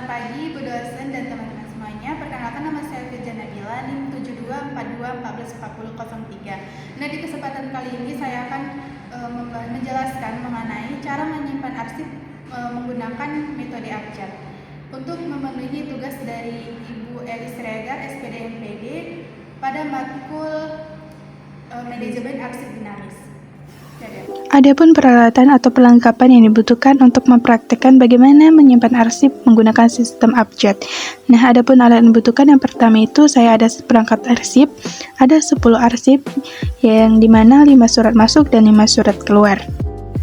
Selamat pagi Bu dosen dan teman-teman semuanya. Perkenalkan, nama saya Firza Nabila, NIM 7242144003. Nah, di kesempatan kali ini saya akan menjelaskan mengenai cara menyimpan arsip menggunakan metode abjad. Untuk memenuhi tugas dari Ibu Elis Regar, SPD MPD pada matkul manajemen arsip dinamis. Adapun peralatan atau perlengkapan yang dibutuhkan untuk mempraktikkan bagaimana menyimpan arsip menggunakan sistem abjad. Nah, adapun alat yang dibutuhkan, yang pertama itu saya ada perangkat arsip, ada 10 arsip yang dimana 5 surat masuk dan 5 surat keluar.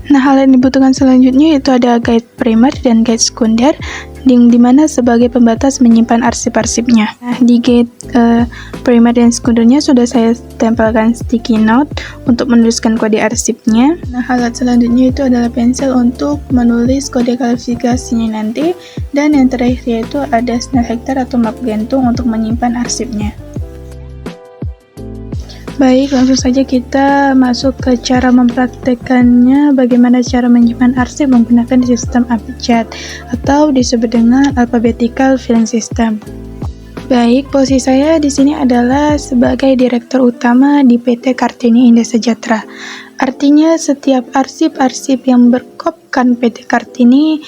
Nah, hal yang dibutuhkan selanjutnya itu ada guide primer dan guide sekunder, yang dimana sebagai pembatas menyimpan arsip-arsipnya. Nah, di guide primer dan sekundernya sudah saya tempelkan sticky note untuk menuliskan kode arsipnya. Nah, alat selanjutnya itu adalah pensil untuk menulis kode kualifikasinya nanti, dan yang terakhir yaitu ada snell hektar atau map gantung untuk menyimpan arsipnya. Baik, langsung saja kita masuk ke cara mempraktekannya, bagaimana cara menyimpan arsip menggunakan sistem abjad atau disebut dengan alphabetical filing system. Baik, posisi saya di sini adalah sebagai direktur utama di PT Kartini Indah Sejahtera. Artinya setiap arsip-arsip yang berkopkan PT Kartini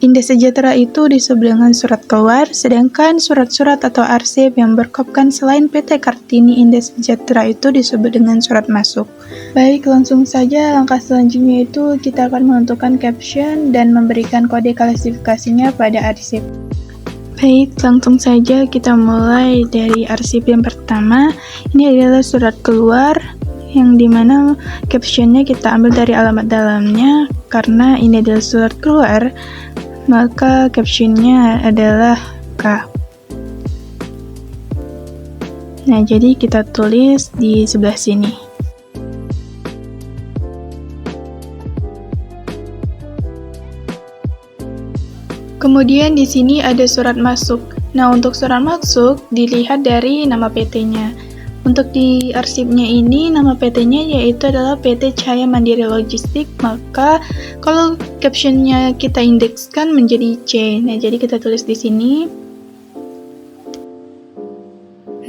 Indah Sejahtera itu disebut dengan surat keluar, sedangkan surat-surat atau arsip yang berkopkan selain PT Kartini Indah Sejahtera itu disebut dengan surat masuk. Baik, langsung saja langkah selanjutnya itu kita akan menentukan caption dan memberikan kode klasifikasinya pada arsip. Baik, langsung saja kita mulai dari arsip yang pertama. Ini adalah surat keluar, yang dimana captionnya kita ambil dari alamat dalamnya. Karena ini adalah surat keluar, maka captionnya adalah K. Nah, jadi kita tulis di sebelah sini. Kemudian di sini ada surat masuk. Nah, untuk surat masuk dilihat dari nama PT-nya. Untuk di arsipnya ini, nama PT-nya yaitu adalah PT Cahaya Mandiri Logistik, maka kalau captionnya kita indekskan menjadi C. Nah, jadi kita tulis di sini.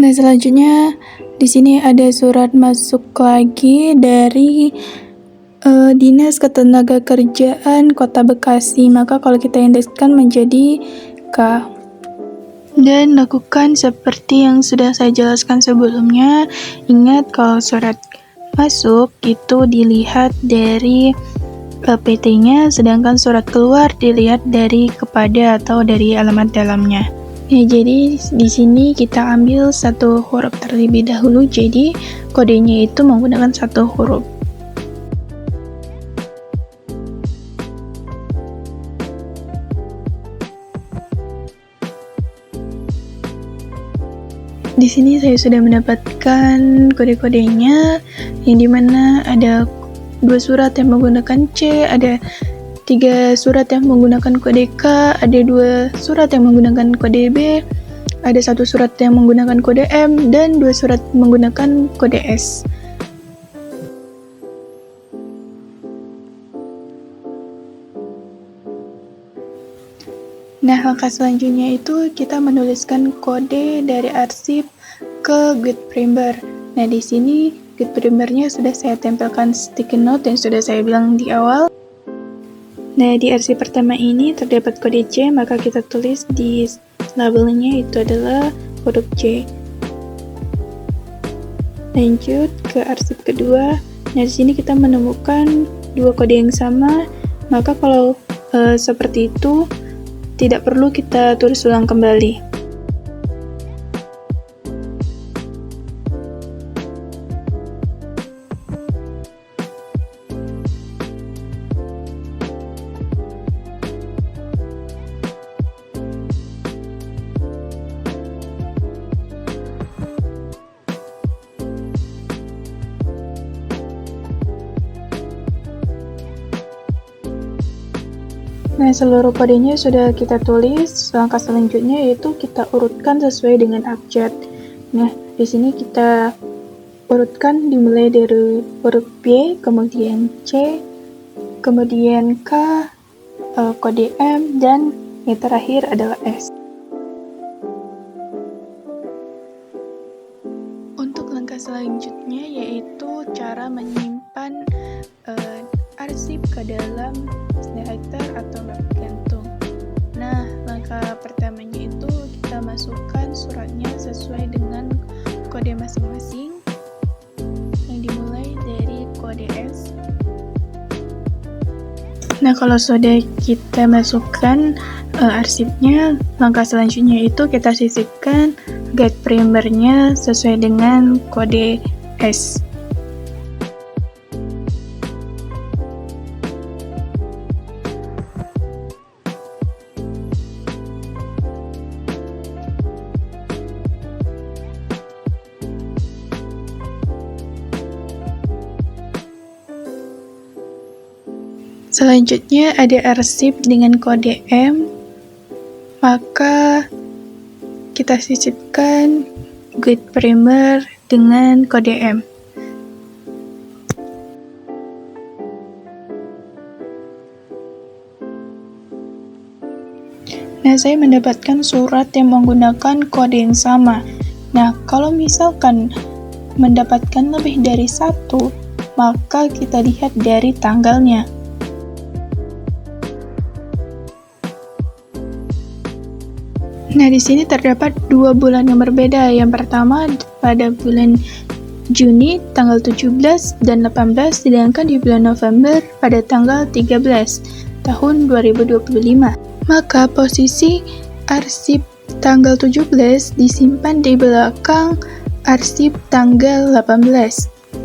Nah, selanjutnya di sini ada surat masuk lagi dari Dinas Ketenagakerjaan Kota Bekasi, maka kalau kita indekskan menjadi K. Dan lakukan seperti yang sudah saya jelaskan sebelumnya. Ingat kalau surat masuk itu dilihat dari PT-nya, sedangkan surat keluar dilihat dari kepada atau dari alamat dalamnya. Nah, jadi di sini kita ambil satu huruf terlebih dahulu, jadi kodenya itu menggunakan satu huruf. Di sini saya sudah mendapatkan kode-kodenya, yang dimana ada 2 surat yang menggunakan C, ada 3 surat yang menggunakan kode K, ada 2 surat yang menggunakan kode B, ada 1 surat yang menggunakan kode M, dan 2 surat menggunakan kode S. Nah, langkah selanjutnya itu kita menuliskan kode dari arsip ke guide primer. Nah, di sini guide primernya sudah saya tempelkan sticky note yang sudah saya bilang di awal. Nah, di arsip pertama ini terdapat kode C, maka kita tulis di labelnya itu adalah huruf C. Lanjut ke arsip kedua. Nah, di sini kita menemukan 2 kode yang sama, maka kalau seperti itu tidak perlu kita tulis ulang kembali. Nah, seluruh kodenya sudah kita tulis. Langkah selanjutnya yaitu kita urutkan sesuai dengan abjad. Nah, di sini kita urutkan dimulai dari huruf B, kemudian C, kemudian K, kode M, dan yang terakhir adalah S. Untuk langkah selanjutnya yaitu cara menyimpan arsip ke dalam director atau map gantung. Nah, langkah pertamanya itu kita masukkan suratnya sesuai dengan kode masing-masing yang dimulai dari kode S. Nah, kalau sudah kita masukkan arsipnya, langkah selanjutnya itu kita sisipkan guide primernya sesuai dengan kode S. Selanjutnya ada arsip dengan kode M, maka kita sisipkan guide primer dengan kode M. Nah, saya mendapatkan surat yang menggunakan kode yang sama. Nah, kalau misalkan mendapatkan lebih dari satu, maka kita lihat dari tanggalnya. Nah, di sini terdapat 2 bulan yang berbeda. Yang pertama pada bulan Juni tanggal 17 dan 18, sedangkan di bulan November pada tanggal 13 tahun 2025. Maka posisi arsip tanggal 17 disimpan di belakang arsip tanggal 18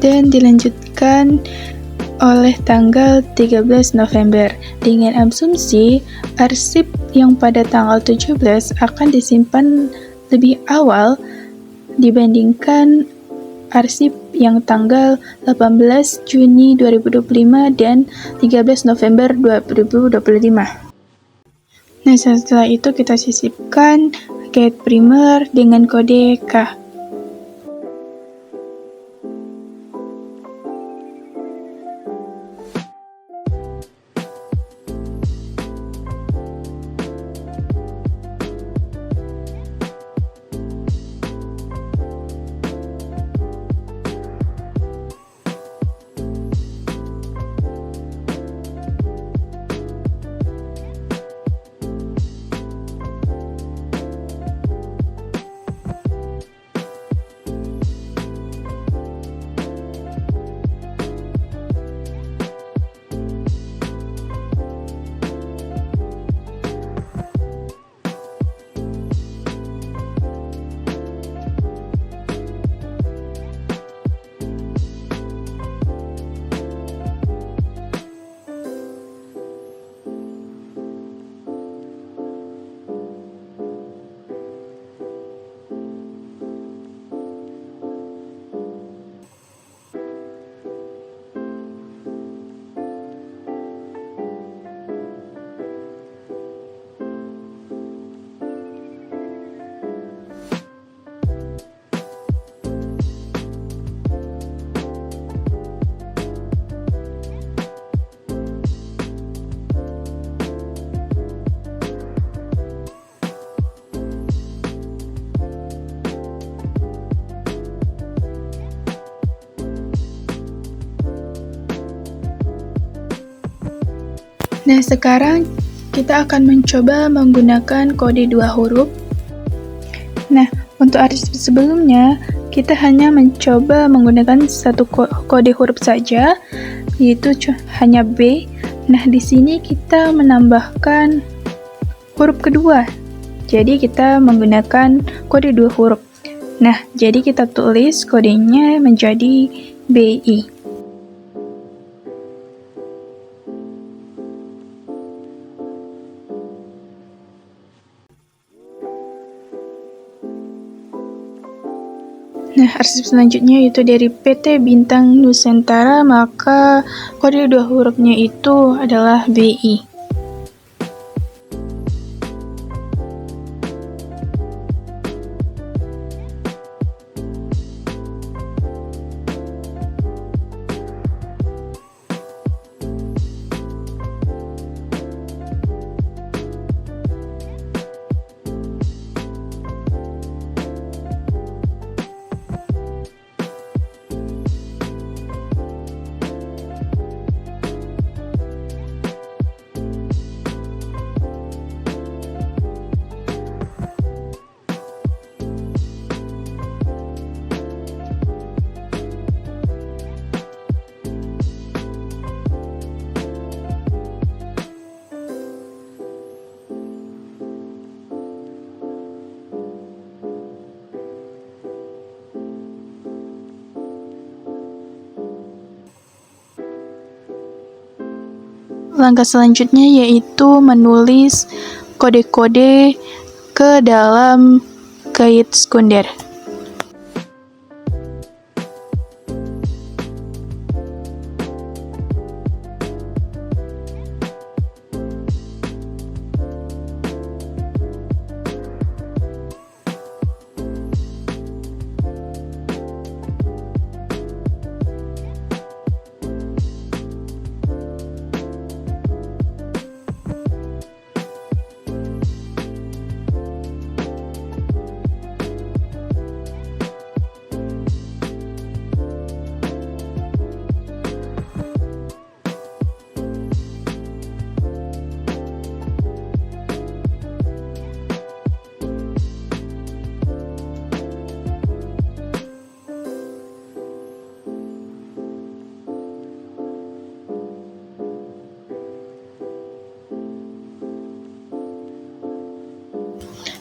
dan dilanjutkan oleh tanggal 13 November dengan asumsi arsip yang pada tanggal 17 akan disimpan lebih awal dibandingkan arsip yang tanggal 18 Juni 2025 dan 13 November 2025. Nah, setelah itu kita sisipkan guide primer dengan kode K. Nah, sekarang kita akan mencoba menggunakan kode 2 huruf. Nah, untuk arsip sebelumnya, kita hanya mencoba menggunakan satu kode huruf saja, yaitu hanya B. Nah, di sini kita menambahkan huruf kedua. Jadi, kita menggunakan kode 2 huruf. Nah, jadi kita tulis kodenya menjadi BI. Nah, arsip selanjutnya yaitu dari PT Bintang Nusantara, maka kode 2 hurufnya itu adalah BI. langkah selanjutnya yaitu menulis kode-kode ke dalam guide sekunder.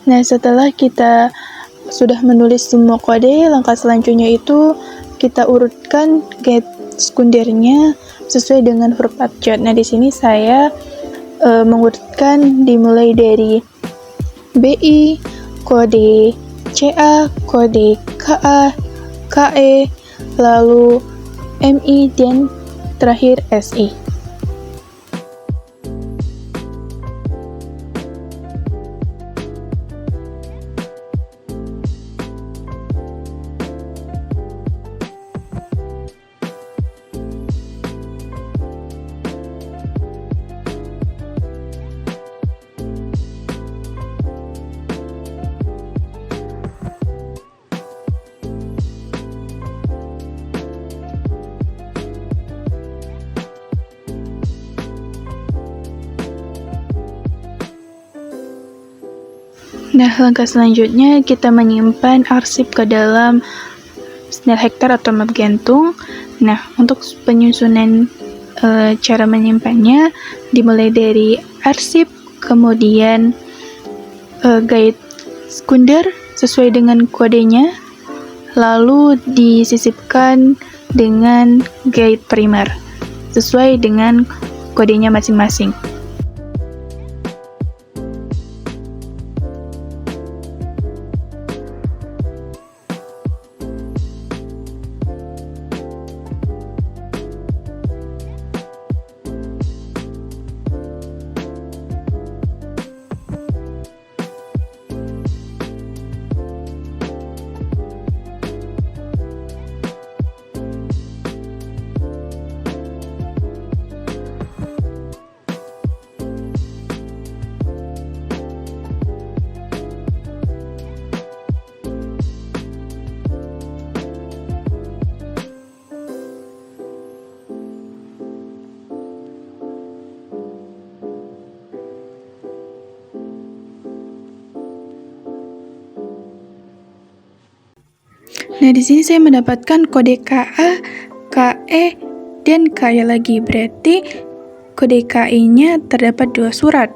Nah, setelah kita sudah menulis semua kode, langkah selanjutnya itu kita urutkan guide sekundernya sesuai dengan huruf abjad. Nah, di sini saya mengurutkan dimulai dari BI, kode CA, kode KA, KE, lalu MI, dan terakhir SI. Nah, langkah selanjutnya kita menyimpan arsip ke dalam Snellhektar atau map gantung. Nah, untuk penyusunan cara menyimpannya dimulai dari arsip, kemudian guide sekunder sesuai dengan kodenya, lalu disisipkan dengan guide primer sesuai dengan kodenya masing-masing. Nah, di sini saya mendapatkan kode KA, KE, dan KY lagi. Berarti kode KE-nya terdapat 2 surat.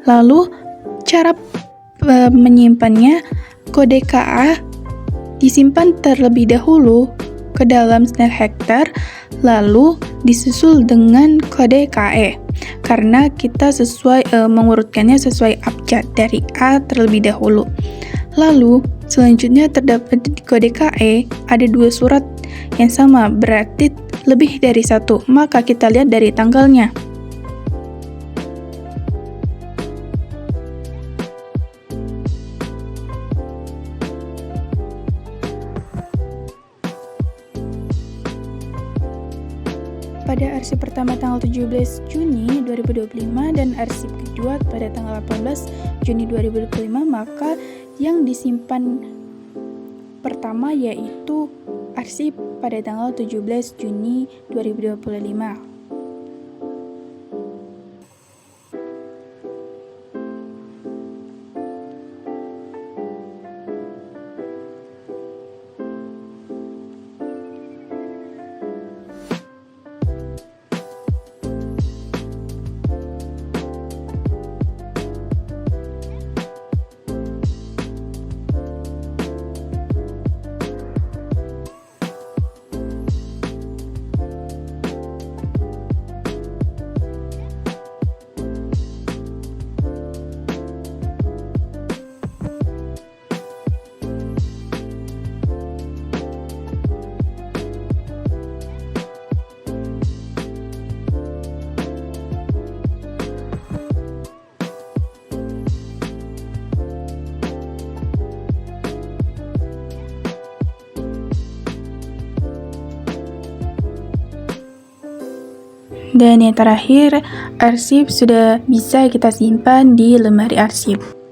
Lalu, cara menyimpannya, kode KA disimpan terlebih dahulu ke dalam Snellhektar, lalu disusul dengan kode KE. Karena kita mengurutkannya sesuai abjad dari A terlebih dahulu. Lalu, selanjutnya terdapat di kode KE ada 2 surat yang sama, berarti lebih dari 1. Maka kita lihat dari tanggalnya. Pada arsip pertama tanggal 17 Juni 2025 dan arsip kedua pada tanggal 18 Juni 2025, maka yang disimpan pertama yaitu arsip pada tanggal 17 Juni 2025. Dan yang terakhir, arsip sudah bisa kita simpan di lemari arsip.